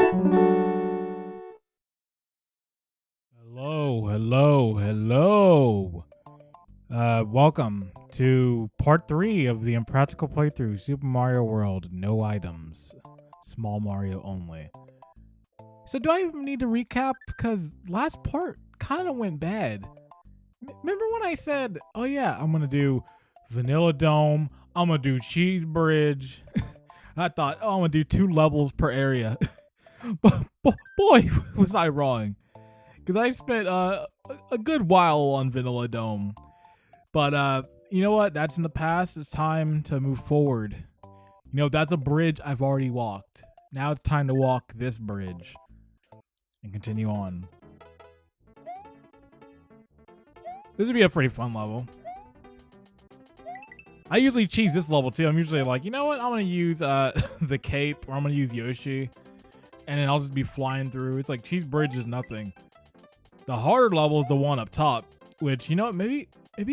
Hello. Welcome to part 3 of the Impractical playthrough, Super Mario World, no items, small Mario only. So do I even need to recap? Because last part kind of went bad. Remember when I said, oh yeah, I'm going to do Vanilla Dome, I'm going to do Cheese Bridge. I thought, oh, I'm going to do 2 levels per area. But boy, was I wrong. Because I spent a good while on Vanilla Dome. But you know what? That's in the past. It's time to move forward. You know, that's a bridge I've already walked. Now it's time to walk this bridge and continue on. This would be a pretty fun level. I usually cheese this level too. I'm usually like, you know what? I'm going to use the cape, or I'm going to use Yoshi. And then I'll just be flying through. It's like Cheese Bridge is nothing. The harder level is the one up top, which, you know what, maybe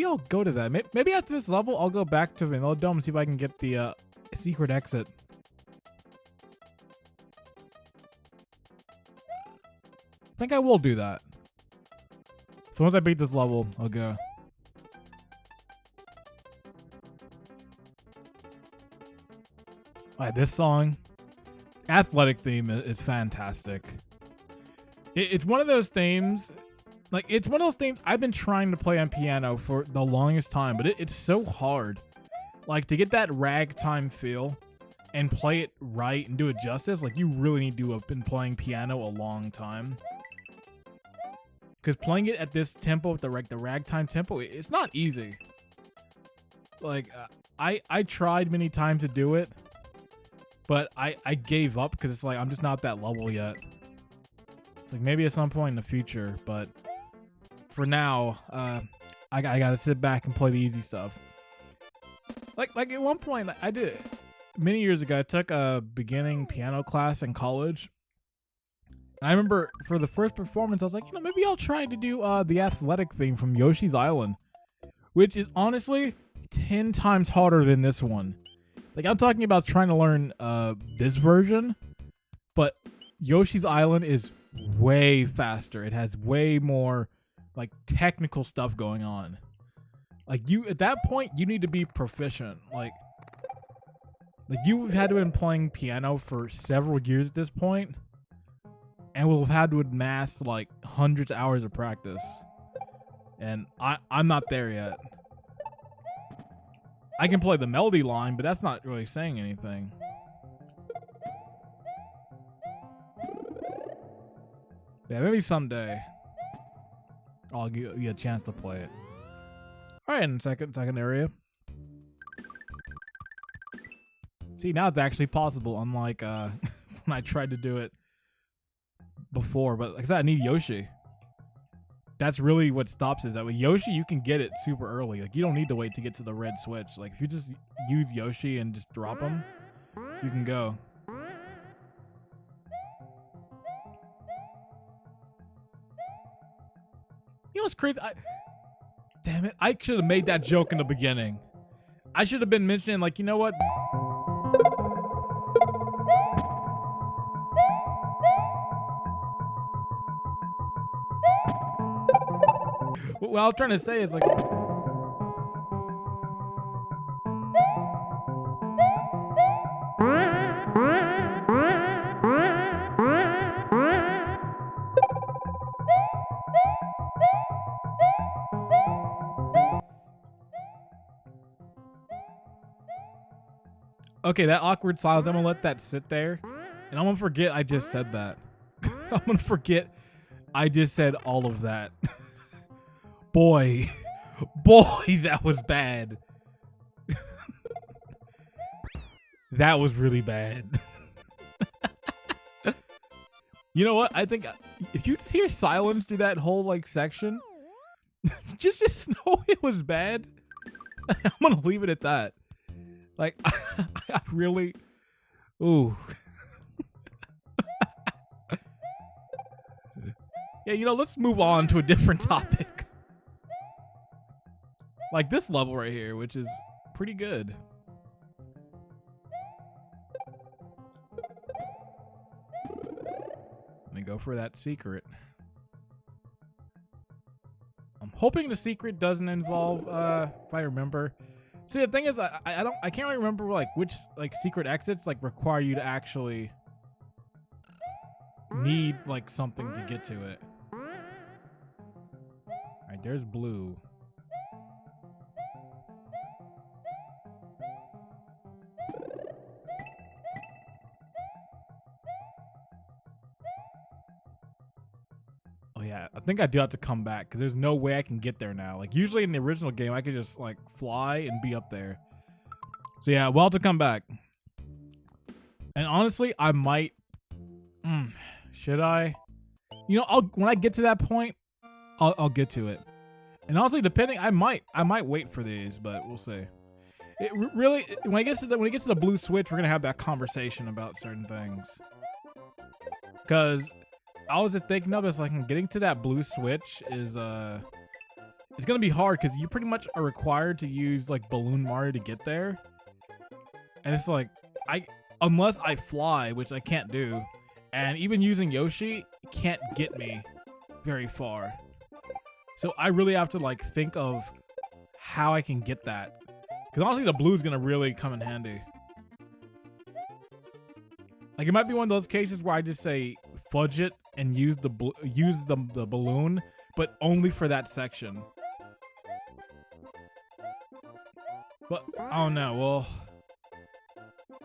I'll go to that. Maybe after this level, I'll go back to Vanilla Dome and see if I can get the secret exit. I think I will do that. So once I beat this level, I'll go. Alright, this song, athletic theme is fantastic. It's one of those themes, like, it's one of those themes I've been trying to play on piano for the longest time, but it's so hard. Like, to get that ragtime feel and play it right and do it justice, like, you really need to have been playing piano a long time. Because playing it at this tempo, with the ragtime tempo, it's not easy. Like, I tried many times to do it, but I gave up because it's like, I'm just not that level yet. It's like maybe at some point in the future, but for now, I gotta sit back and play the easy stuff. Like at one point, I did many years ago. I took a beginning piano class in college. And I remember for the first performance, I was like, you know, maybe I'll try to do the athletic theme from Yoshi's Island, which is honestly 10 times harder than this one. Like, I'm talking about trying to learn this version, but Yoshi's Island is way faster. It has way more like technical stuff going on. Like, you at that point, you need to be proficient. Like you've had to have been playing piano for several years at this point, and will have had to amass like hundreds of hours of practice. And I'm not there yet. I can play the melody line, but that's not really saying anything. Yeah, maybe someday I'll get a chance to play it. All right, in second area. See, now it's actually possible, unlike when I tried to do it before. But like I said, I need Yoshi. That's really what stops is that with Yoshi, you can get it super early. Like, you don't need to wait to get to the red switch. Like, if you just use Yoshi and just drop him, you can go. You know what's crazy? Damn it. I should have made that joke in the beginning. I should have been mentioning, like, you know what? What I was trying to say is, like... Okay, that awkward silence, I'm gonna let that sit there. And I'm gonna forget I just said that. I'm gonna forget I just said all of that. Boy, that was bad. That was really bad. You know what? I think if you just hear silence through that whole like section, just know it was bad. I'm gonna leave it at that. Like, I really, ooh. Yeah, you know, let's move on to a different topic. Like this level right here, which is pretty good. go for that secret. I'm hoping the secret doesn't involve, if I remember. See, the thing is, I can't really remember like which like secret exits like require you to actually need like something to get to it. All right, there's blue. Oh yeah, I think I do have to come back because there's no way I can get there now. Like usually in the original game, I could just like fly and be up there. So yeah, well to come back. And honestly, I might. Should I? You know, when I get to that point, I'll get to it. And honestly, depending, I might wait for these, but we'll see. It really when it gets to the blue switch, we're gonna have that conversation about certain things. Because I was just thinking of this, like getting to that blue switch is it's gonna be hard because you pretty much are required to use like Balloon Mario to get there. And it's like unless I fly, which I can't do, and even using Yoshi can't get me very far. So I really have to like think of how I can get that. Because honestly, the blue is gonna really come in handy. Like it might be one of those cases where I just say fudge it and use the balloon, but only for that section. But I don't know. Well,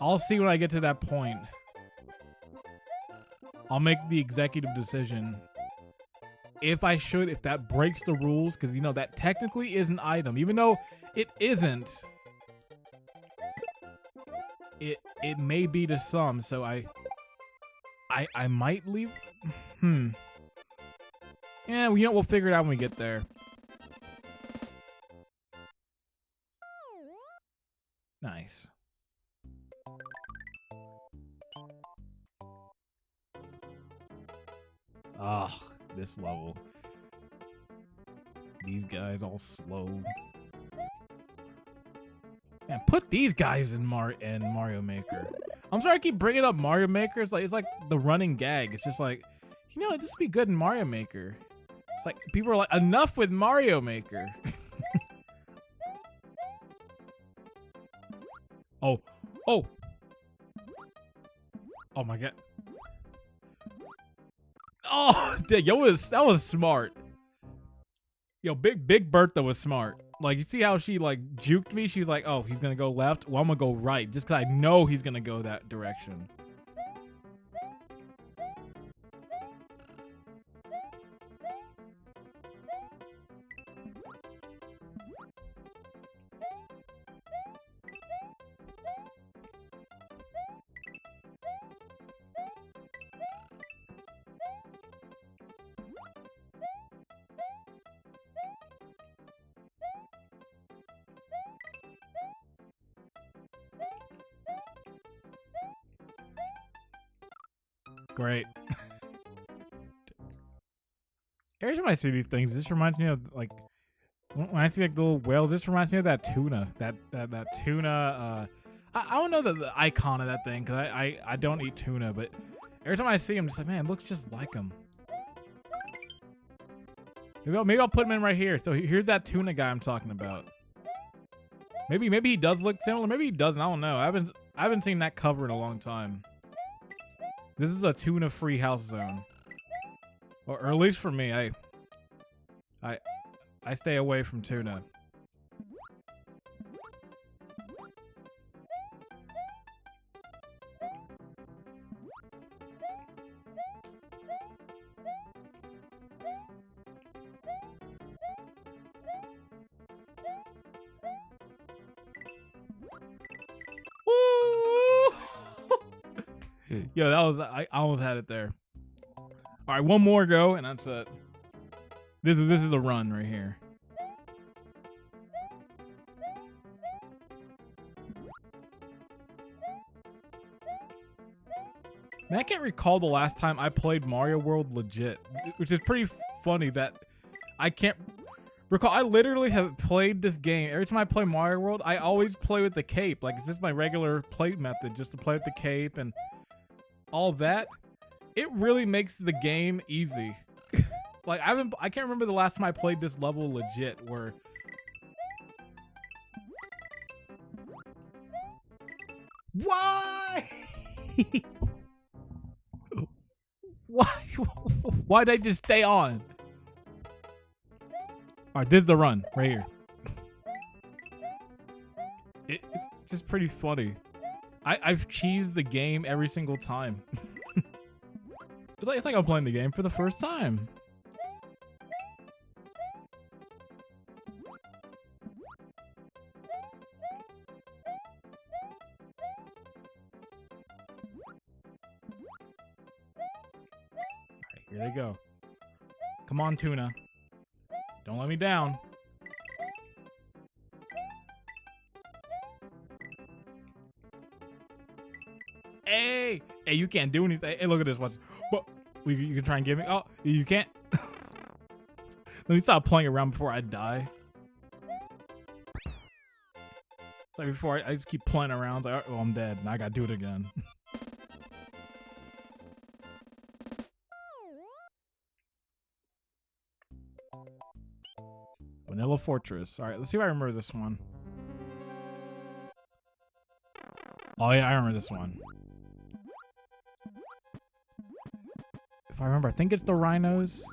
I'll see when I get to that point. I'll make the executive decision if that breaks the rules, because you know that technically is an item, even though it isn't. It may be to some, so I might leave. Yeah, you know, we'll figure it out when we get there. Nice. Ugh, this level. These guys all slow. Man, put these guys in Mario Maker. I'm sorry I keep bringing up Mario Maker. It's like the running gag. It's just like, you know, this would be good in Mario Maker. It's like people are like, enough with Mario Maker. Oh my god. Oh, dang, that was smart. Yo, Big Bertha was smart. Like, you see how she like juked me? She's like, oh, he's gonna go left. Well, I'm gonna go right, just cause I know he's gonna go that direction. Great. Every time I see these things, this reminds me of like when I see like the little whales. This reminds me of that tuna. That tuna. I don't know the icon of that thing because I don't eat tuna, but every time I see him, I'm just like, man, it looks just like him. Maybe I'll put him in right here. So here's that tuna guy I'm talking about. Maybe he does look similar. Maybe he doesn't. I don't know. I haven't seen that cover in a long time. This is a tuna-free house zone, or at least for me. I stay away from tuna. Yo, that was I almost had it there. All right, one more go, and that's it. This is a run right here. Man, I can't recall the last time I played Mario World legit, which is pretty funny that I can't recall. I literally have played this game. Every time I play Mario World, I always play with the cape. Like, it's just my regular play method, just to play with the cape and all that. It really makes the game easy. Like I can't remember the last time I played this level legit where why? Why? Why'd I just stay on? All right, this is the run right here. It's just pretty funny. I've cheesed the game every single time. It's like I'm playing the game for the first time. Alright, here they go. Come on, Tuna. Don't let me down. Hey, you can't do anything. Hey, look at this. What's? You can try and get me. Oh, you can't. Let me stop playing around before I die. It's like before I just keep playing around. It's like, oh, I'm dead. Now I gotta do it again. Vanilla Fortress. All right, let's see if I remember this one. Oh yeah, I remember this one. If I remember, I think it's the rhinos.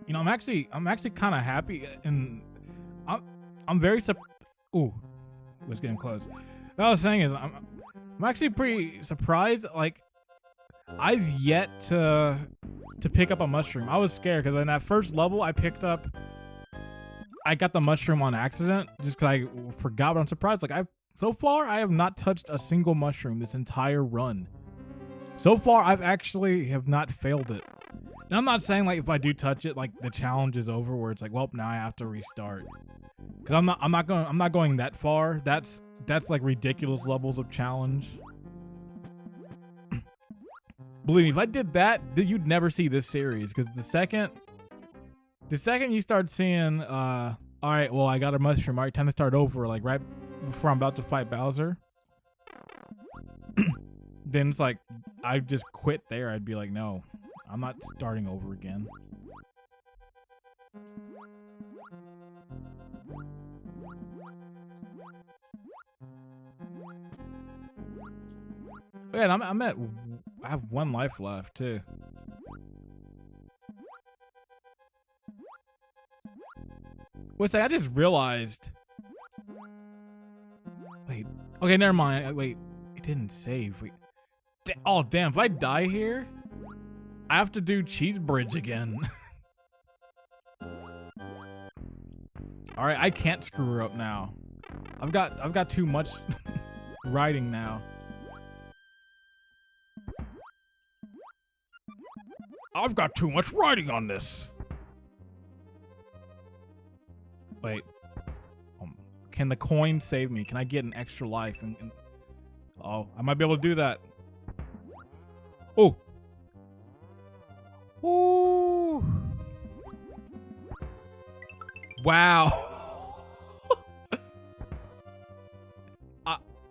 You know, I'm actually kind of happy, and I'm very ooh, it's getting close. What I was saying is, I'm actually pretty surprised. Like, I've yet to pick up a mushroom. I was scared because in that first level, I got the mushroom on accident just because I forgot. But I'm surprised. Like, so far I have not touched a single mushroom this entire run. So far, I've actually have not failed it. And I'm not saying like if I do touch it, like the challenge is over, where it's like, well, now I have to restart. Cause I'm not going that far. That's like ridiculous levels of challenge. Believe me, if I did that, you'd never see this series. Cause the second you start seeing, all right, well, I got a mushroom. All right, time to start over. Like right before I'm about to fight Bowser. Then it's like, I just quit there. I'd be like, no, I'm not starting over again. Man, I have one life left too. Wait, I just realized. Wait, okay, never mind. Wait, it didn't save. Wait. Oh, damn, if I die here, I have to do Cheese Bridge again. All right, I can't screw her up now. I've got too much writing now. I've got too much writing on this. Wait. Can the coin save me? Can I get an extra life? Oh, I might be able to do that. Oh. Ooh. Wow.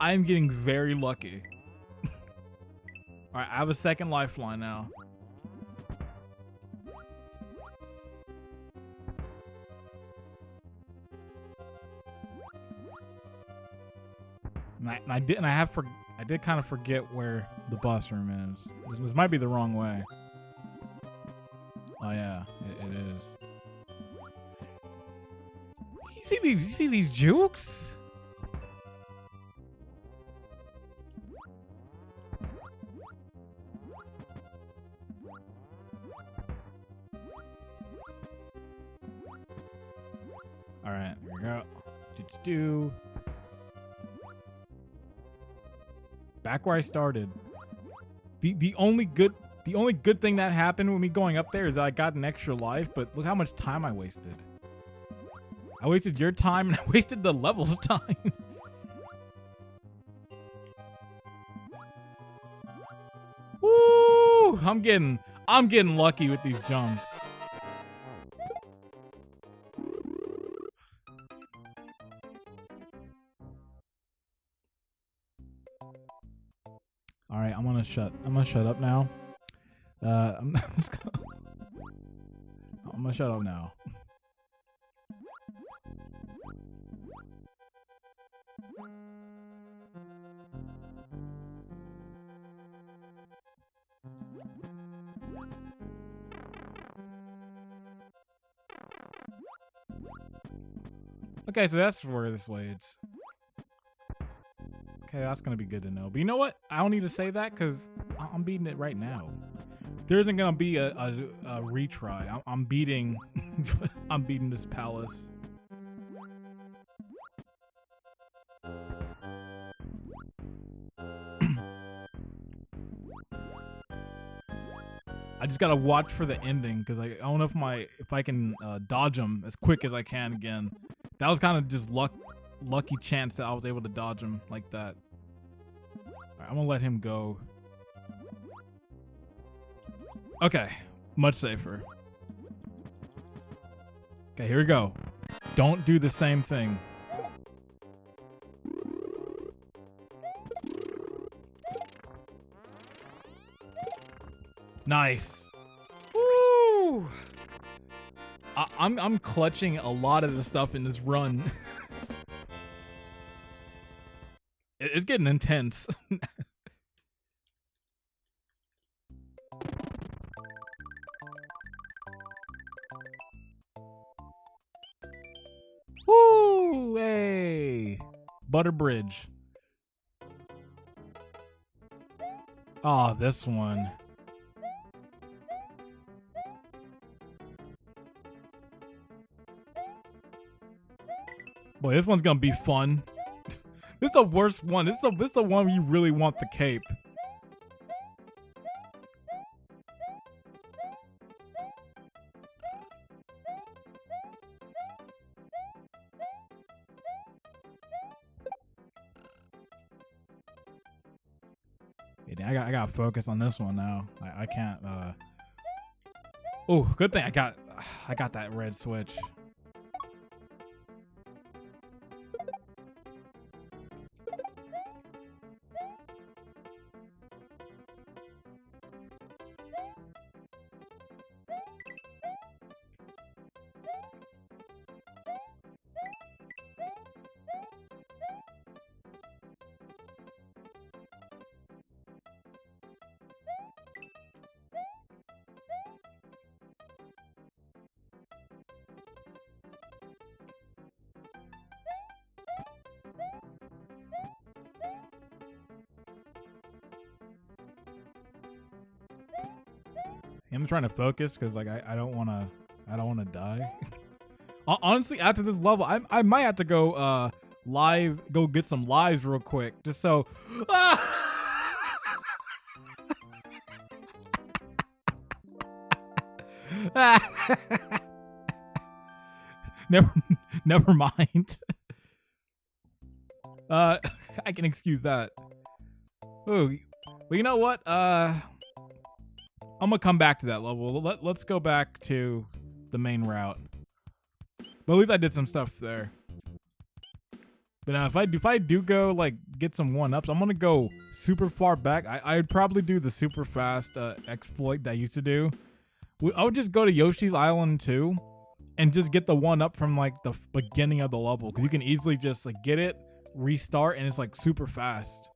I'm getting very lucky. All right, I have a second lifeline now. I did kind of forget where the boss room is. This might be the wrong way. Oh yeah, it is. You see these jukes? All right, here we go. Do. Back where I started. The only good thing that happened with me going up there is that I got an extra life, but look how much time I wasted. I wasted your time and I wasted the level's time. Woo! I'm getting lucky with these jumps. All right, I'm gonna shut up now. I'm gonna shut up now. Okay, so that's where this leads. Okay, that's gonna be good to know. But you know what? I don't need to say that because I'm beating it right now. There isn't gonna be a retry. I'm beating I'm beating this palace. I just gotta watch for the ending because I don't know if I can dodge them as quick as I can again. That was kind of just lucky chance that I was able to dodge him like that. All right, I'm gonna let him go. Okay, much safer. Okay, here we go. Don't do the same thing. Nice. Woo! I'm clutching a lot of the stuff in this run. It's getting intense. Woo! Hey! Butter Bridge. Oh, this one. Boy, this one's gonna be fun. This is the worst one. This is the one where you really want the cape. I gotta focus on this one now. I can't. Oh, good thing I got that red switch. I'm trying to focus because like I don't wanna die. Honestly, after this level, I might have to go go get some lives real quick just so. Never mind. I can excuse that. Oh, well, you know what? I'm gonna come back to that level. Let's go back to the main route. But at least I did some stuff there. But now if I do go like get some 1-ups, I'm gonna go super far back. I'd probably do the super fast exploit that I used to do. I would just go to Yoshi's Island 2 and just get the 1-up from like the beginning of the level because you can easily just like get it, restart, and it's like super fast.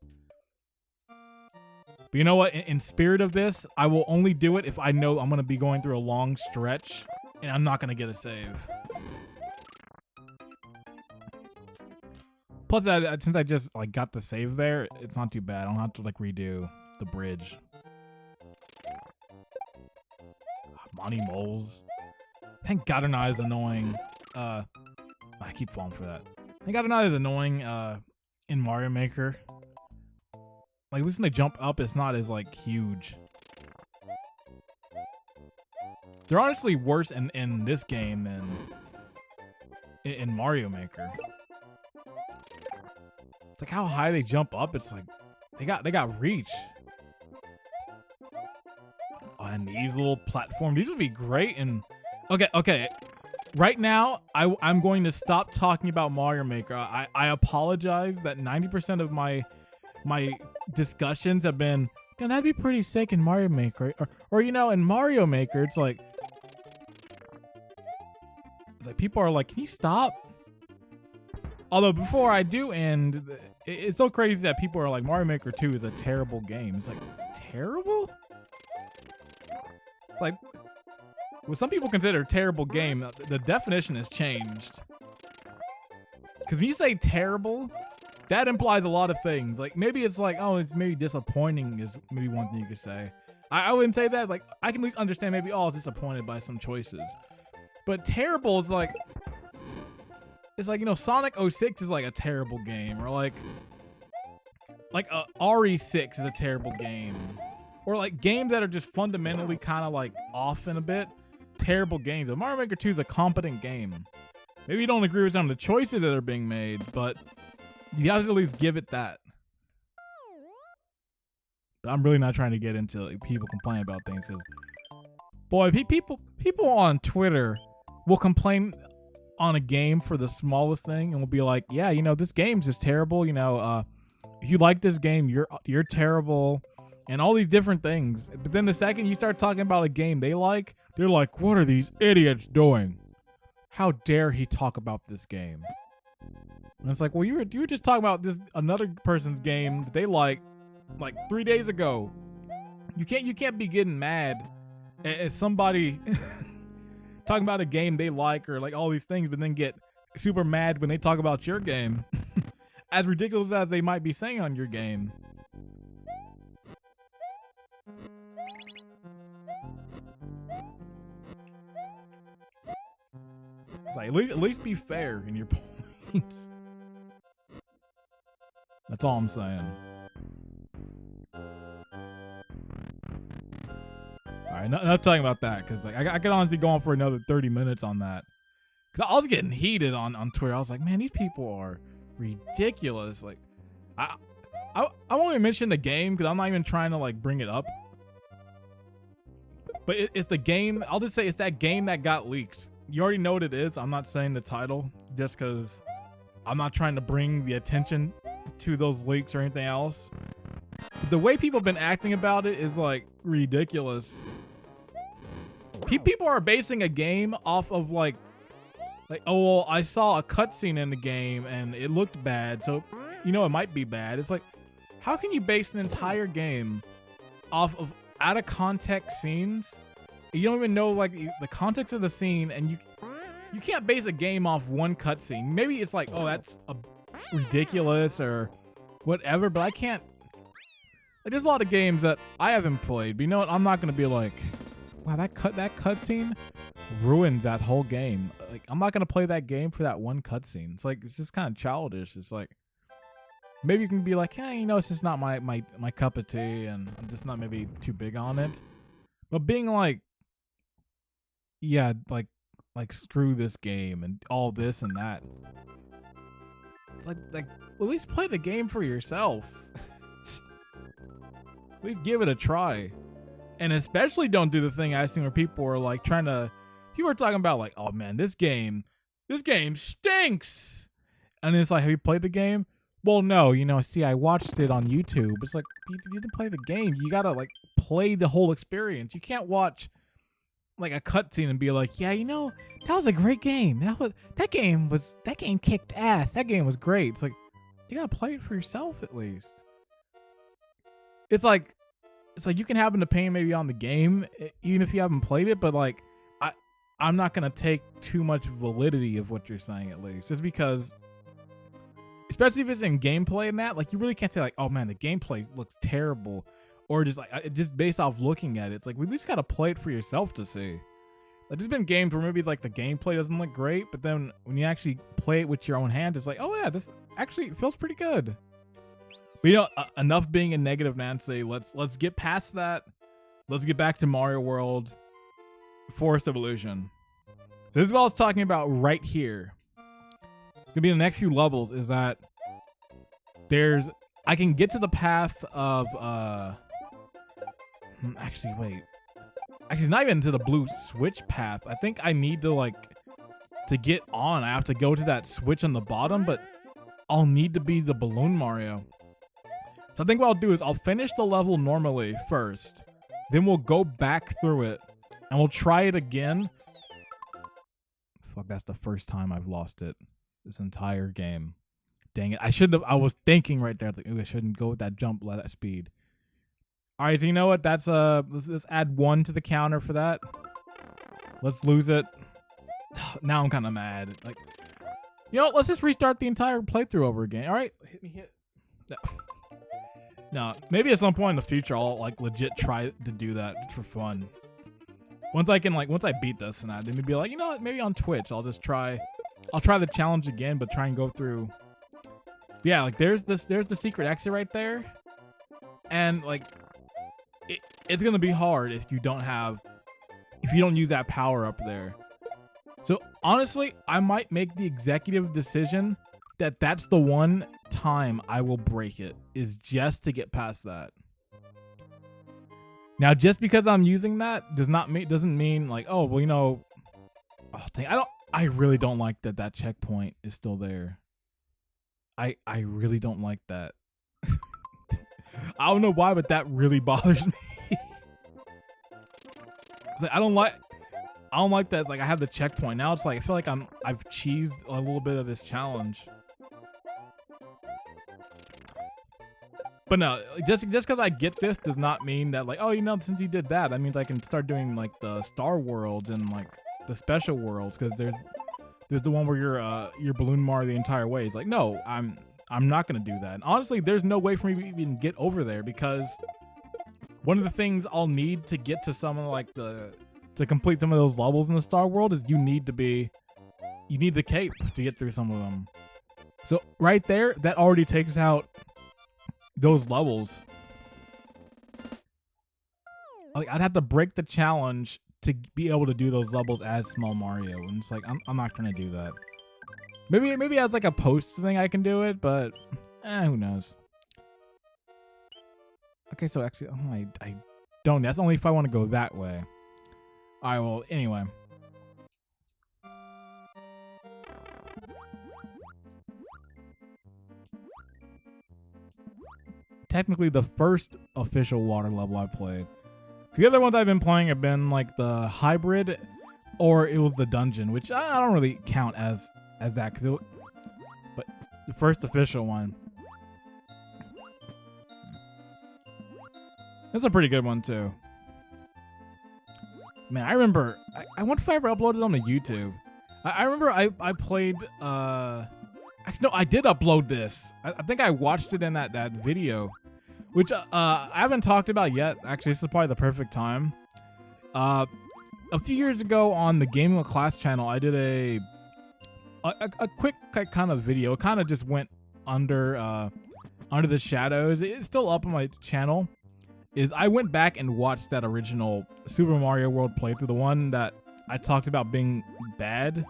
But you know what? In spirit of this, I will only do it if I know I'm going to be going through a long stretch and I'm not going to get a save. Plus, since I just like got the save there, it's not too bad. I don't have to like redo the bridge. Monty Moles. Thank God they're not as annoying. I keep falling for that. Thank God they're not as annoying in Mario Maker. Like, at least when they jump up, it's not as, like, huge. They're honestly worse in this game than in Mario Maker. It's like how high they jump up. It's like, they got reach. and these little platform. These would be great. And okay. Right now, I'm going to stop talking about Mario Maker. I apologize that 90% of my discussions have been, that'd be pretty sick in Mario Maker, or in Mario Maker, it's like people are like, can you stop? Although before I do end, it's so crazy that people are like, Mario Maker 2 is a terrible game. It's like, terrible? It's like, what some people consider a terrible game, the definition has changed. Because when you say terrible, that implies a lot of things. Like, maybe it's like, oh, it's maybe disappointing is maybe one thing you could say. I wouldn't say that. Like, I can at least understand maybe, oh, I was disappointed by some choices. But terrible is like, it's like, Sonic 06 is like a terrible game. Or like RE6 is a terrible game. Or like games that are just fundamentally kind of like off in a bit. Terrible games. But Mario Maker 2 is a competent game. Maybe you don't agree with some of the choices that are being made, but you have to at least give it that. But I'm really not trying to get into like, people complaining about things, because boy, people on Twitter will complain on a game for the smallest thing and will be like, yeah, this game's just terrible. If you like this game, you're terrible, and all these different things. But then the second you start talking about a game they like, they're like, what are these idiots doing? How dare he talk about this game? And it's like, well, you were just talking about this another person's game that they like 3 days ago. You can't be getting mad at somebody talking about a game they like or like all these things, but then get super mad when they talk about your game. As ridiculous as they might be saying on your game. It's like, at least be fair in your points. That's all I'm saying. Alright, not talking about that, because like I could honestly go on for another 30 minutes on that. Because I was getting heated on Twitter. I was like, man, these people are ridiculous. Like, I won't even mention the game, because I'm not even trying to like bring it up. But it's the game. I'll just say it's that game that got leaked. You already know what it is. I'm not saying the title just because I'm not trying to bring the attention to those leaks or anything else. The way people have been acting about it is like ridiculous. People are basing a game off of like, oh, well, I saw a cutscene in the game and it looked bad, so it might be bad. It's like, how can you base an entire game off of out of context scenes? You don't even know like the context of the scene, and you can't base a game off one cutscene. Maybe it's like, oh, that's ridiculous or whatever, but I can't. Like, there's a lot of games that I haven't played, but you know what? I'm not gonna be like, wow, that cutscene ruins that whole game. Like, I'm not gonna play that game for that one cutscene. It's like, it's just kind of childish. It's like, maybe you can be like, hey, it's just not my cup of tea, and I'm just not maybe too big on it. But being like, yeah, like screw this game and all this and that. It's like at least play the game for yourself. At least give it a try. And especially don't do the thing I've seen where people are like people are talking about like, oh man, this game stinks. And it's like, have you played the game? Well, no, see, I watched it on YouTube. It's like, you didn't play the game. You gotta like play the whole experience. You can't watch like a cutscene and be like, yeah, that was a great game. That game kicked ass. That game was great. It's like, you gotta play it for yourself at least. It's like you can have an opinion maybe on the game, even if you haven't played it, but like I'm not gonna take too much validity of what you're saying at least, just because. Especially if it's in gameplay and that, like, you really can't say like, oh man, the gameplay looks terrible, or just based off looking at it. It's like, we at least gotta play it for yourself to see. Like, there's been games where maybe like the gameplay doesn't look great, but then when you actually play it with your own hand, it's like, oh yeah, this actually feels pretty good. But enough being a negative Nancy. Let's get past that. Let's get back to Mario World, Forest of Illusion. So this is what I was talking about right here. It's gonna be the next few levels is that I can get to the path of actually wait. Actually, it's not even to the blue switch path. I think I need to like to get on. I have to go to that switch on the bottom, but I'll need to be the Balloon Mario. So I think what I'll do is I'll finish the level normally first. Then we'll go back through it and we'll try it again. Fuck, that's the first time I've lost it this entire game. Dang it. I shouldn't have. I was thinking right there. I was like, I shouldn't go with that jump at that speed. All right, so you know what? That's let's add 1 to the counter for that. Let's lose it. Now I'm kind of mad. Like, you know what? Let's just restart the entire playthrough over again. All right, hit. No. No, maybe at some point in the future I'll like legit try to do that for fun. Once I beat this and that, then be like, you know what? Maybe on Twitch I'll try the challenge again, but try and go through. Yeah, like there's the secret exit right there, and like it's gonna be hard if you don't use that power up there. So honestly, I might make the executive decision that that's the one time I will break it, is just to get past that. Now, just because I'm using that doesn't mean like, oh well, you know, oh dang, I really don't like that checkpoint is still there. I really don't like that. I don't know why, but that really bothers me. It's like I don't like that. Like I have the checkpoint now. It's like I feel like I've cheesed a little bit of this challenge. But no, just because I get this does not mean that like, oh, you know, since you did that means I can start doing like the Star Worlds and like the special worlds, because there's the one where you're Balloon Mario the entire way. It's like, no, I'm not gonna do that. And honestly, there's no way for me to even get over there, because one of the things I'll need to get to some of like to complete some of those levels in the Star World is you need the cape to get through some of them. So right there, that already takes out those levels. Like I'd have to break the challenge to be able to do those levels as Small Mario, and it's like I'm not gonna do that. Maybe as like a post thing I can do it, but who knows. Okay, so actually, I don't. That's only if I want to go that way. All right. Well, anyway. Technically, the first official water level I played. The other ones I've been playing have been like the hybrid, or it was the dungeon, which I don't really count as that, but the first official one. That's a pretty good one too. Man, I remember. I wonder if I ever uploaded it on YouTube. I remember I played. Actually, no, I did upload this. I think I watched it in that video, which I haven't talked about yet. Actually, this is probably the perfect time. A few years ago on the Gamingwithclass channel, I did a quick kind of video. It kind of just went under the shadows. It's still up on my channel. I went back and watched that original Super Mario World playthrough, the one that I talked about being bad.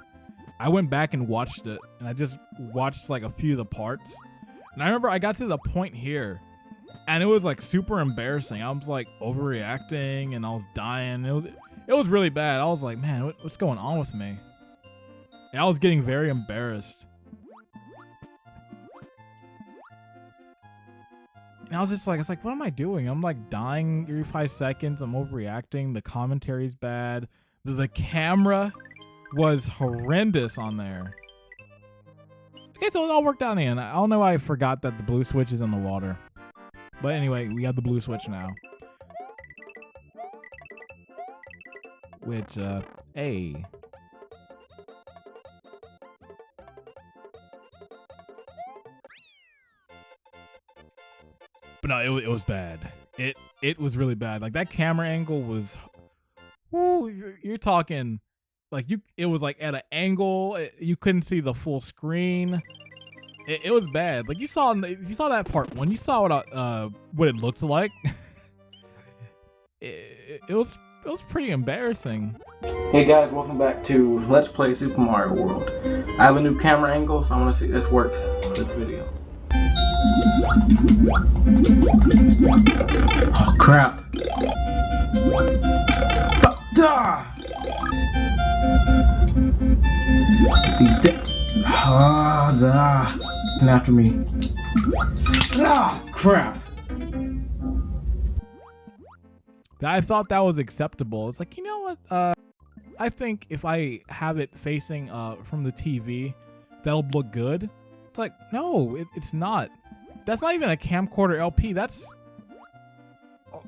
I went back and watched it, and I just watched like a few of the parts. And I remember I got to the point here, and it was like super embarrassing. I was like overreacting, and I was dying. It was really bad. I was like, man, what's going on with me? And I was getting very embarrassed. And I was just like, what am I doing? I'm like dying every 5 seconds. I'm overreacting. The commentary's bad. The camera was horrendous on there. Okay, so it all worked out in the end. I don't know why I forgot that the blue switch is in the water. But anyway, we have the blue switch now. Which, hey. But no, it was bad. It was really bad. Like that camera angle was, whoo, you're talking like it was like at an angle. You couldn't see the full screen. It was bad. Like if you saw that part when you saw what it looked like, it was pretty embarrassing. Hey guys, welcome back to Let's Play Super Mario World. I have a new camera angle, so I want to see if this works for this video. Oh crap. Ah! These after me. Ah, crap. I thought that was acceptable. It's like, you know what? I think if I have it facing from the TV, that'll look good. It's like, no, it's not. That's not even a camcorder LP. That's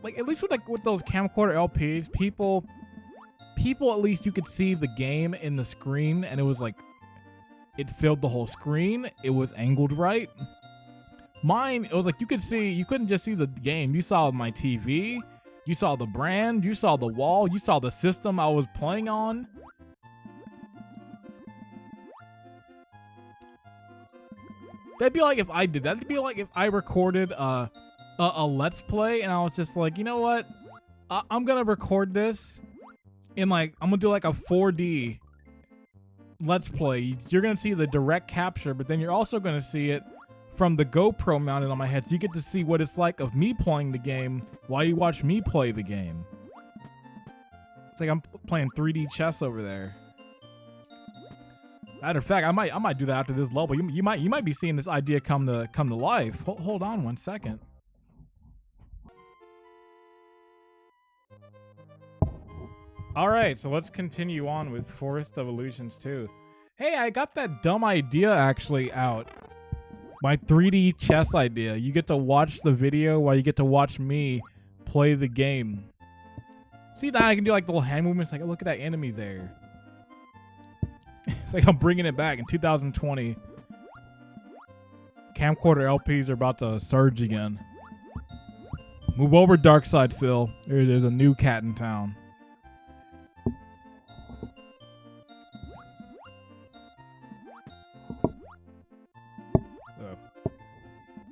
like, at least with those camcorder LPs, people at least you could see the game in the screen, and it was like it filled the whole screen. It was angled right. Mine, it was like you couldn't just see the game. You saw my TV. You saw the brand, you saw the wall, you saw the system I was playing on. That'd be like if I did that. That'd be like if I recorded a Let's Play and I was just like, you know what? I'm gonna record this in I'm gonna do like a 4D Let's Play. You're gonna see the direct capture, but then you're also gonna see it from the GoPro mounted on my head, so you get to see what it's like of me playing the game while you watch me play the game. It's like I'm playing 3D chess over there. Matter of fact, I might do that after this level. You might be seeing this idea come to life. Hold on one second. All right, so let's continue on with Forest of Illusions 2. Hey, I got that dumb idea actually out. My 3D chess idea. You get to watch the video while you get to watch me play the game. See that I can do like little hand movements. Like, look at that enemy there. It's like I'm bringing it back in 2020. Camcorder LPs are about to surge again. Move over, Dark Side Phil. There's a new cat in town.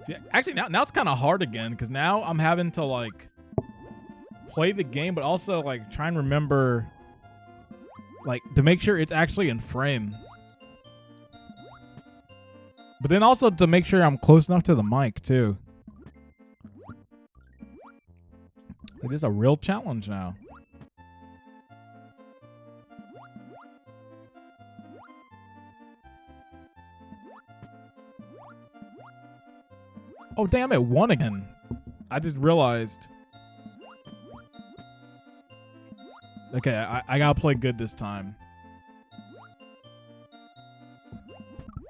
See, actually, now it's kind of hard again because now I'm having to like play the game, but also like try and remember like to make sure it's actually in frame. But then also to make sure I'm close enough to the mic too. It is a real challenge now. Oh, damn, it won again. I just realized. Okay, I gotta play good this time.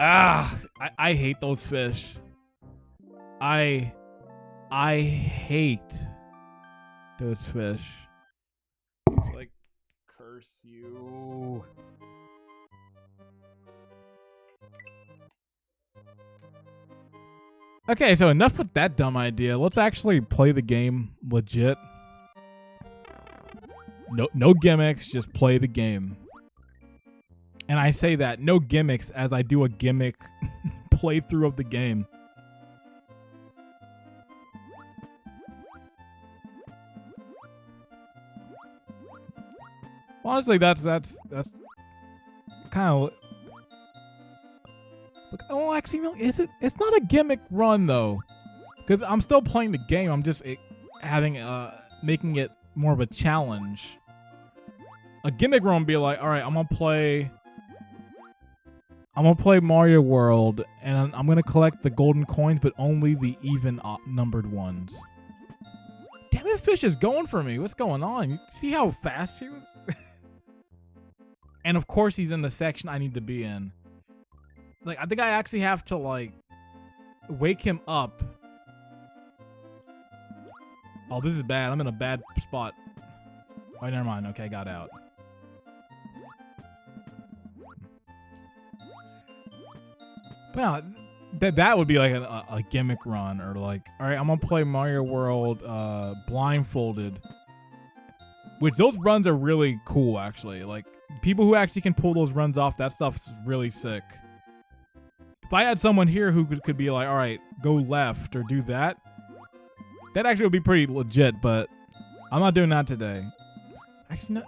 Ah, I hate those fish. I hate those fish. It's like, curse you. Okay, so enough with that dumb idea. Let's actually play the game legit. No gimmicks, just play the game. And I say that, no gimmicks, as I do a gimmick playthrough of the game. Honestly, that's kind of. Look, oh, actually, no. It's not a gimmick run though, because I'm still playing the game. I'm just making it more of a challenge. A gimmick run would be like, all right, I'm gonna play Mario World, and I'm gonna collect the golden coins, but only the even numbered ones. Damn, this fish is going for me. What's going on? You see how fast he was? And of course, he's in the section I need to be in. Like, I think I actually have to, like, wake him up. Oh, this is bad. I'm in a bad spot. Oh, never mind. Okay, I got out. But yeah, that would be like a gimmick run, or like, all right, I'm gonna play Mario World blindfolded. Which those runs are really cool, actually. Like, people who actually can pull those runs off, that stuff's really sick. If I had someone here who could be like, all right, go left or do that, that actually would be pretty legit, but I'm not doing that today. Actually, no,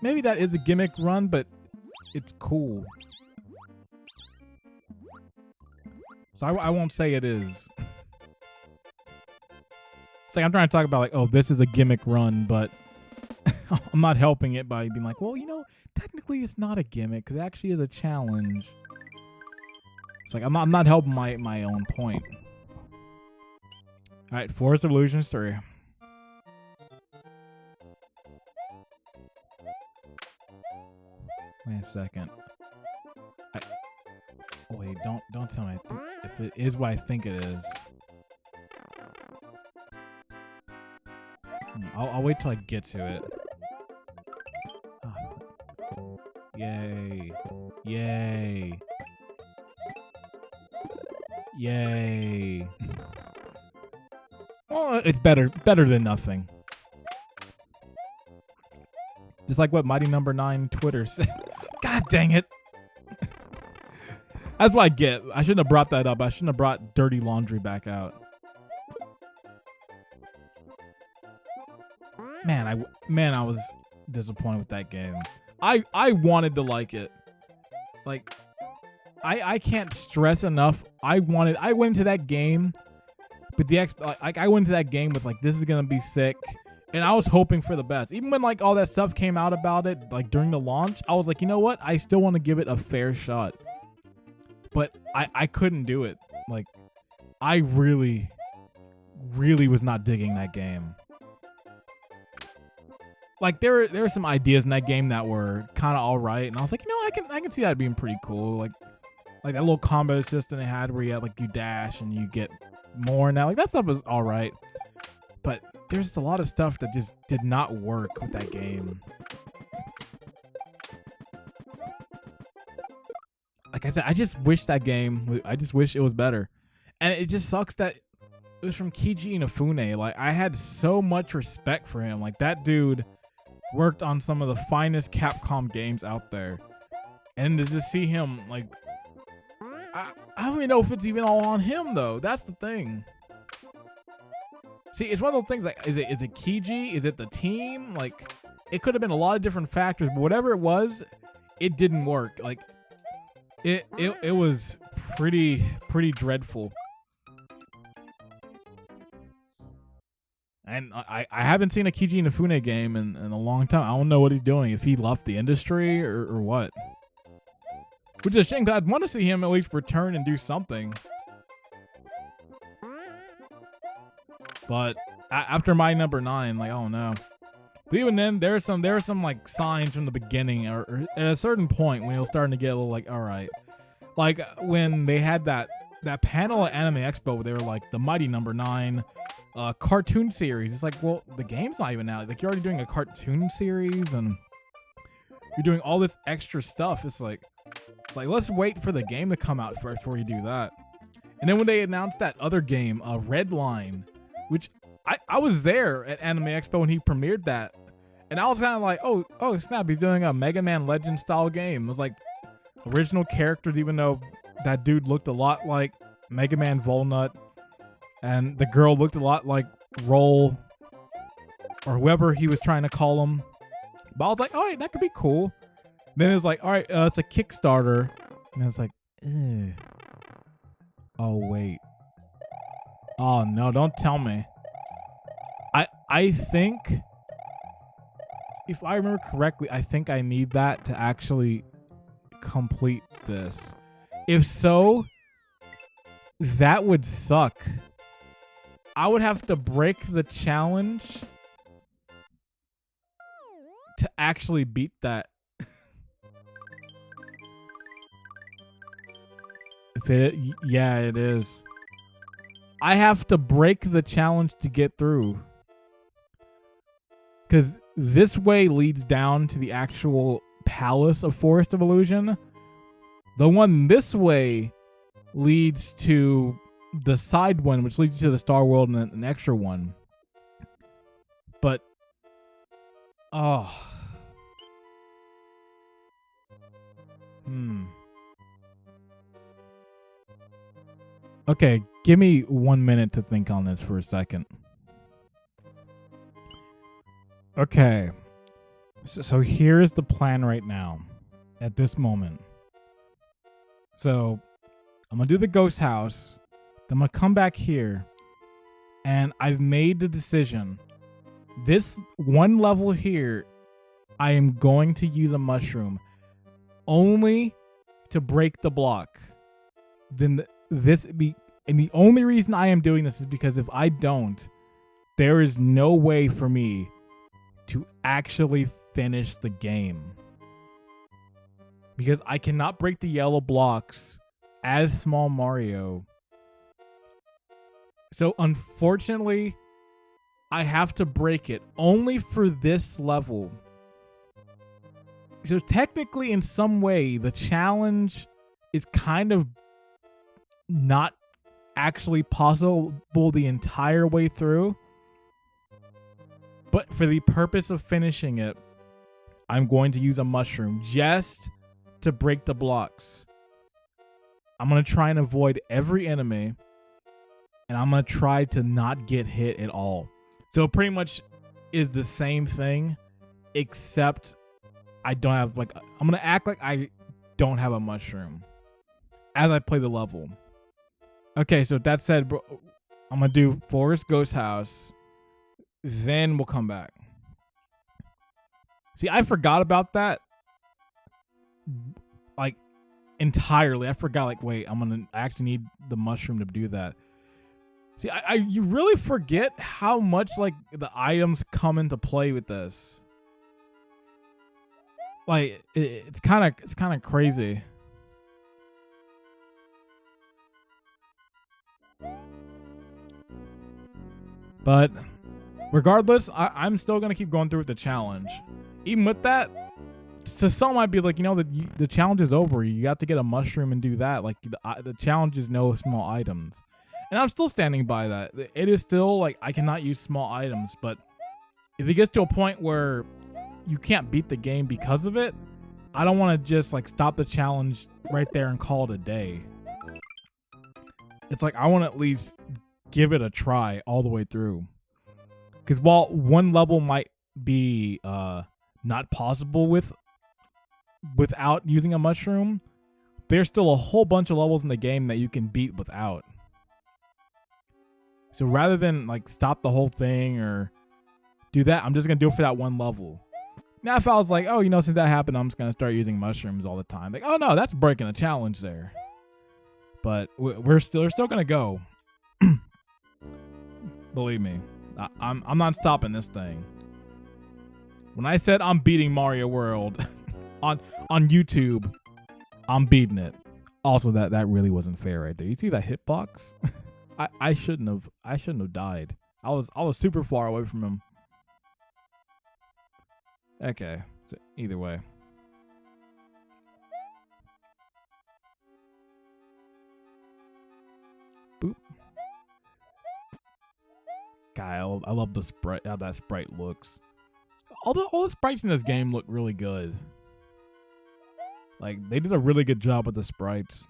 maybe that is a gimmick run, but it's cool. So I won't say it is. It's like I'm trying to talk about like, oh, this is a gimmick run, but I'm not helping it by being like, well, you know, technically it's not a gimmick because it actually is a challenge. It's like I'm not helping my own point. All right, Forest of Illusions 3. Wait a second. Wait, don't tell me if it is what I think it is. I'll wait till I get to it. Oh. Yay. Yay. Yay. Well, it's better than nothing. Just like what Mighty Number 9 Twitter said. God dang it. That's what I get. I shouldn't have brought that up. I shouldn't have brought Dirty Laundry back out. Man, I was disappointed with that game. I wanted to like it. Like, I can't stress enough. I went into that game with I went into that game with like, this is gonna be sick, and I was hoping for the best. Even when like all that stuff came out about it, like during the launch, I was like, you know what? I still want to give it a fair shot. But I couldn't do it. Like, I really was not digging that game. Like there were some ideas in that game that were kind of all right, and I was like, you know, I can see that being pretty cool. Like that little combo system they had where you had like you dash and you get more now. Like that stuff was all right, but there's a lot of stuff that just did not work with that game. Like I said, I just wish it was better, and it just sucks that it was from Keiji Inafune. Like I had so much respect for him. Like that dude worked on some of the finest Capcom games out there, and to just see him like, I don't even know if it's even all on him though. That's the thing. See, it's one of those things like, is it Keiji? Is it the team? Like, it could have been a lot of different factors, but whatever it was, it didn't work. Like, it was pretty dreadful. And I haven't seen a Keiji Inafune game in a long time. I don't know what he's doing. If he left the industry or what. Which is a shame, 'cause I'd want to see him at least return and do something. But after my number 9, like, I don't know. But even then, there are some like signs from the beginning, or at a certain point when it was starting to get a little like, all right. Like when they had that panel at Anime Expo where they were like, the Mighty Number 9 cartoon series. It's like, well, the game's not even out. Like, you're already doing a cartoon series and you're doing all this extra stuff. It's like let's wait for the game to come out first before you do that. And then when they announced that other game, Red Line, which I was there at Anime Expo when he premiered that, and I was kind of like, oh snap, he's doing a Mega Man Legend style game. It was like original characters, even though that dude looked a lot like Mega Man Volnut. And the girl looked a lot like Roll, or whoever he was trying to call him. But I was like, all right, that could be cool. Then it was like, all right, it's a Kickstarter. And I was like, ugh. Oh, wait. Oh, no, don't tell me. I think, if I remember correctly, I think I need that to actually complete this. If so, that would suck. I would have to break the challenge to actually beat that. Yeah, it is. I have to break the challenge to get through. Because this way leads down to the actual Palace of Forest of Illusion. The one this way leads to the side one, which leads you to the Star World and an extra one. But, Okay, give me 1 minute to think on this for a second. Okay, so here's the plan right now, at this moment. So, I'm going to do the ghost house, then I'm going to come back here, and I've made the decision. This one level here I am going to use a mushroom only to break the block. Then and the only reason I am doing this is because if I don't, there is no way for me to actually finish the game. Because I cannot break the yellow blocks as Small Mario. So unfortunately, I have to break it only for this level. So technically, in some way, the challenge is kind of not actually possible the entire way through. But for the purpose of finishing it, I'm going to use a mushroom just to break the blocks. I'm going to try and avoid every enemy. And I'm going to try to not get hit at all. So it pretty much is the same thing, except I don't have, like, I'm going to act like I don't have a mushroom as I play the level. Okay, so that said, bro, I'm going to do Forest Ghost House. Then we'll come back. See, I forgot about that. Like, entirely. I forgot, like, wait, I actually need the mushroom to do that. See, you really forget how much, like, the items come into play with this. Like, it's kind of crazy. But regardless, I'm still gonna keep going through with the challenge. Even with that, to some might be like, you know, the challenge is over. You got to get a mushroom and do that. Like, the challenge is no small items. And I'm still standing by that. It is still, like, I cannot use small items, but if it gets to a point where you can't beat the game because of it, I don't want to just, like, stop the challenge right there and call it a day. It's like, I want to at least give it a try all the way through. Because while one level might be not possible without using a mushroom, there's still a whole bunch of levels in the game that you can beat without. So rather than, like, stop the whole thing or do that, I'm just going to do it for that one level. Now, if I was like, oh, you know, since that happened, I'm just going to start using mushrooms all the time. Like, oh, no, that's breaking a challenge there. But we're still going to go. Believe me, I'm not stopping this thing. When I said I'm beating Mario World on YouTube, I'm beating it. Also, that really wasn't fair right there. You see that hitbox? I shouldn't have died. I was super far away from him. Okay, so either way. Boop. God, I love the sprite. How that sprite looks. All the sprites in this game look really good. Like, they did a really good job with the sprites.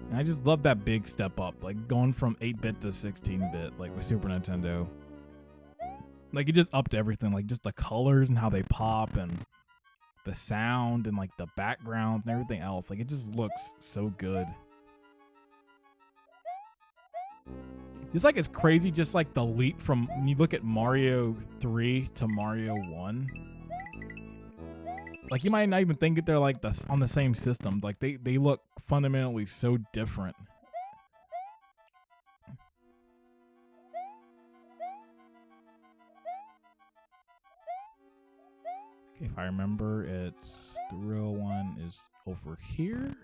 And I just love that big step up, like going from 8-bit to 16-bit, like with Super Nintendo. Like, it just upped everything, like just the colors and how they pop and the sound and, like, the background and everything else. Like, it just looks so good. It's like, it's crazy, just like the leap from when you look at Mario 3 to Mario 1. Like, you might not even think that they're, like, on the same systems. Like, they look fundamentally so different. Okay, if I remember, it's the real one is over here.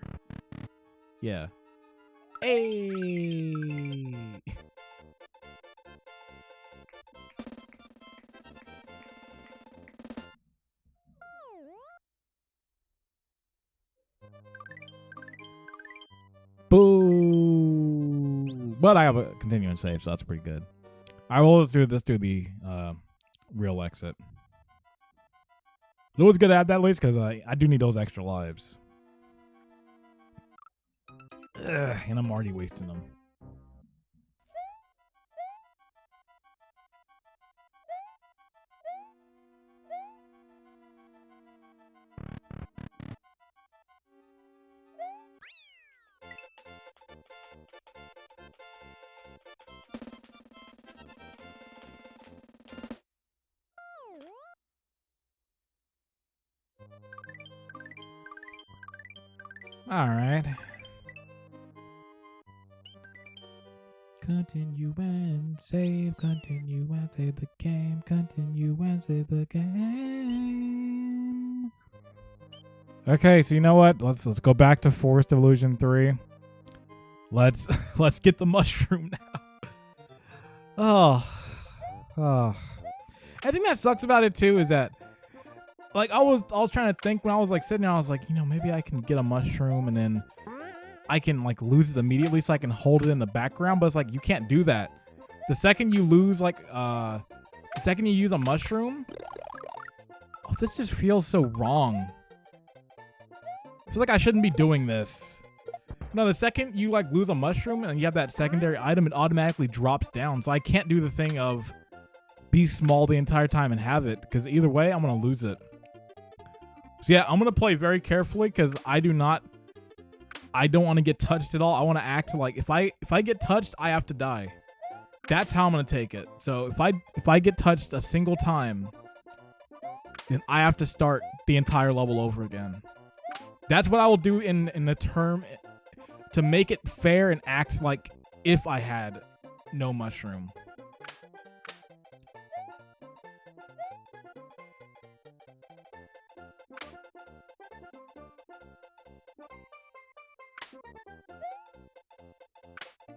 Yeah. Hey. Boo! But I have a continuing save, so that's pretty good. I will let's do the real exit. It was good to add that at least because I do need those extra lives. Ugh, and I'm already wasting them. All right. Continue and save. Continue and save the game. Continue and save the game. Okay, so you know what? Let's go back to Forest of Illusion 3. Let's get the mushroom now. Oh. I think that sucks about it too is that like I was trying to think when I was like sitting there, I was like, maybe I can get a mushroom and then I can like lose it immediately so I can hold it in the background, but it's like you can't do that. The second you lose the second you use a mushroom, this just feels so wrong. I feel like I shouldn't be doing this. No, the second you like lose a mushroom and you have that secondary item, it automatically drops down. So I can't do the thing of be small the entire time and have it, because either way I'm gonna lose it. So yeah, I'm gonna play very carefully because I don't want to get touched at all. I want to act like if I get touched, I have to die. That's how I'm gonna take it. So if I get touched a single time, then I have to start the entire level over again. That's what I will do in the term to make it fair and act like if I had no mushroom.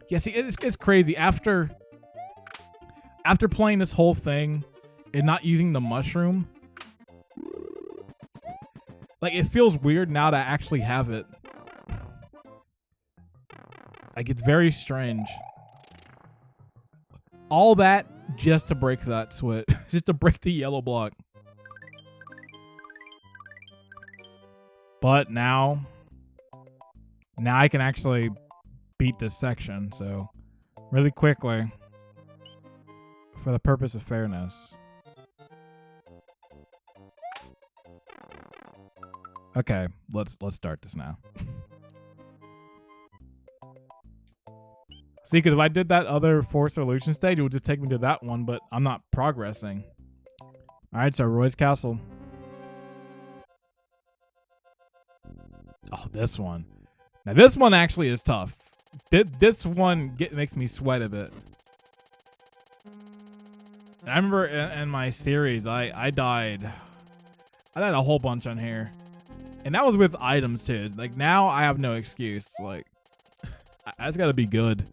Yeah, see, it's crazy. After playing this whole thing and not using the mushroom, like, it feels weird now to actually have it. Like, it's very strange. All that just to break that switch. Just to break the yellow block. But now I can actually beat this section. So, really quickly, for the purpose of fairness. Okay, let's start this now. See, because if I did that other Forest of Illusion stage, it would just take me to that one, but I'm not progressing. Alright, so Roy's Castle. Oh, this one. Now, this one actually is tough. This one makes me sweat a bit. I remember in my series, I died. I died a whole bunch on here. And that was with items, too. Like, now I have no excuse. Like, that's gotta be good.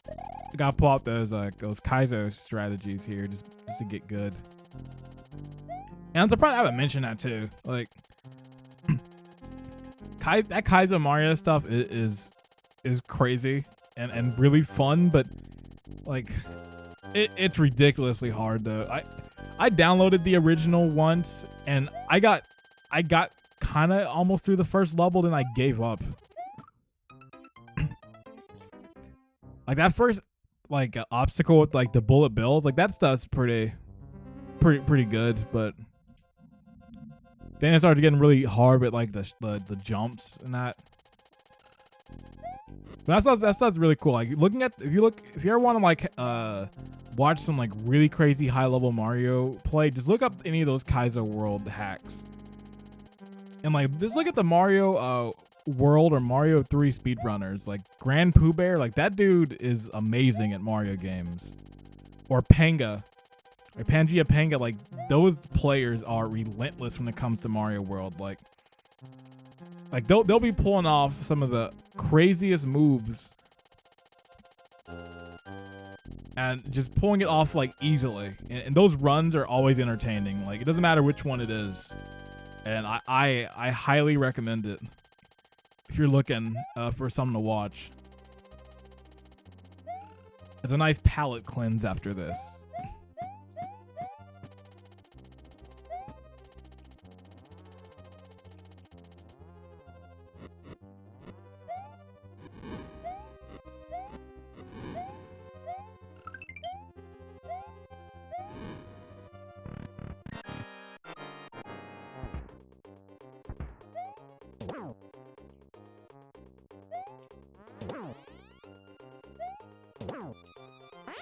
I gotta pull out those Kaizo strategies here just to get good. And I'm surprised I haven't mentioned that too. Like, that Kaizo Mario stuff is crazy and really fun, but like it's ridiculously hard though. I downloaded the original once and I got kind of almost through the first level, then I gave up. Like that first obstacle with like the bullet bills, like that stuff's pretty good, but then it started getting really hard with like the jumps and that. But that stuff's really cool. Like if you ever want to like watch some like really crazy high level Mario play, just look up any of those Kaizo World hacks. And like just look at the Mario World or Mario 3 speedrunners. Like Grand Pooh Bear, like that dude is amazing at Mario games. Or Panga. Or Pangea Panga, like those players are relentless when it comes to Mario World. Like they'll be pulling off some of the craziest moves and just pulling it off like easily. And those runs are always entertaining. Like it doesn't matter which one it is. And I highly recommend it if you're looking for something to watch. It's a nice palate cleanse after this.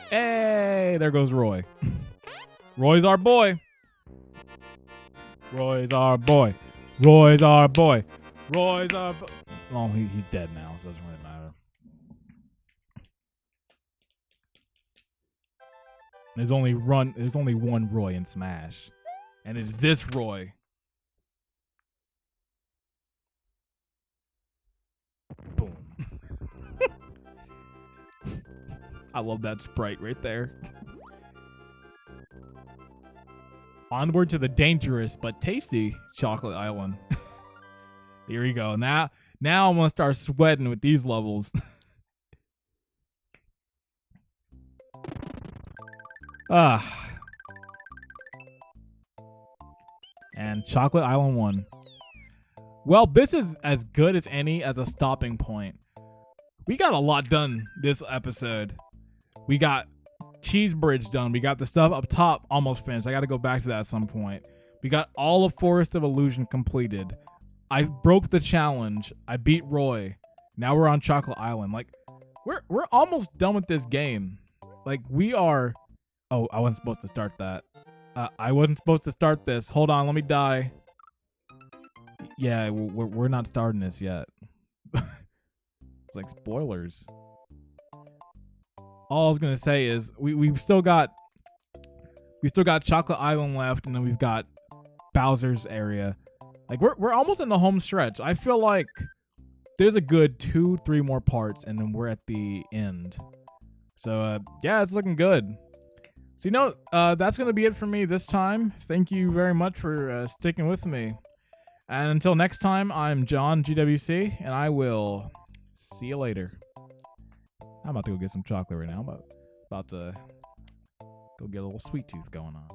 Hey, there goes Roy. Roy's our boy. Roy's our boy. Roy's our boy. Roy's our boy. Well, he's dead now, so it doesn't really matter. There's only one Roy in Smash, and it is this Roy. Boom. I love that sprite right there. Onward to the dangerous but tasty Chocolate Island. Here we go. Now I'm gonna start sweating with these levels. And Chocolate Island 1. Well, this is as good as any as a stopping point. We got a lot done this episode. We got Cheese Bridge done. We got the stuff up top almost finished. I got to go back to that at some point. We got all of Forest of Illusion completed. I broke the challenge. I beat Roy. Now we're on Chocolate Island. Like, we're almost done with this game. Like, we are... Oh, I wasn't supposed to start that. I wasn't supposed to start this. Hold on, let me die. Yeah, we're not starting this yet. It's like spoilers. All I was gonna say is we've still got Chocolate Island left, and then we've got Bowser's area. Like we're almost in the home stretch. I feel like there's a good 2-3 more parts, and then we're at the end. So yeah, it's looking good. So that's gonna be it for me this time. Thank you very much for sticking with me. And until next time, I'm John GWC, and I will see you later. I'm about to go get some chocolate right now. I'm about to go get a little sweet tooth going on.